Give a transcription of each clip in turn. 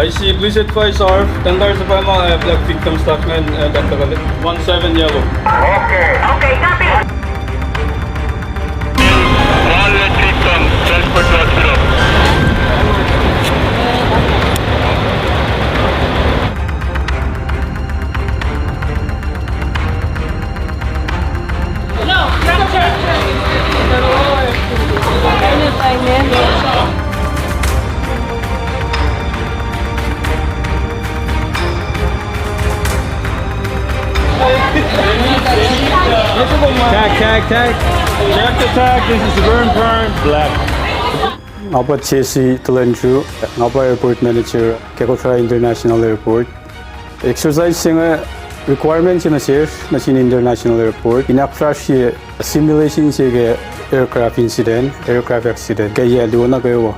I see, please advise RF. Tandar sa pa mga black victim stockman at 17 yellow. Okay, copy. One red victim, transport to hospital. Tag. Check the tag. This is burn, black. Nga po KSA Talenju, nga po Airport Manager, Kosrae International Airport. Exercise nga requirement na sir na sin International Airport. Ina-crash simulation siya aircraft accident. Kaya doon na kayo.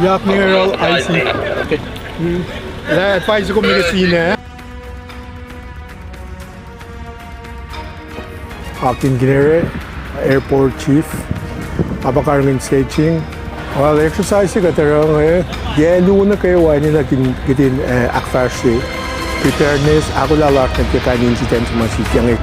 Ja, Admiral IC. Okay. Advise ko mga sine. Captain Ginere, Airport Chief, Abakarmin Sketching. Well, exercise ka tarong yelo na kayo wani na gitin akfashi. Preparedness, ako lalak na kaya incident sa mga sitiyang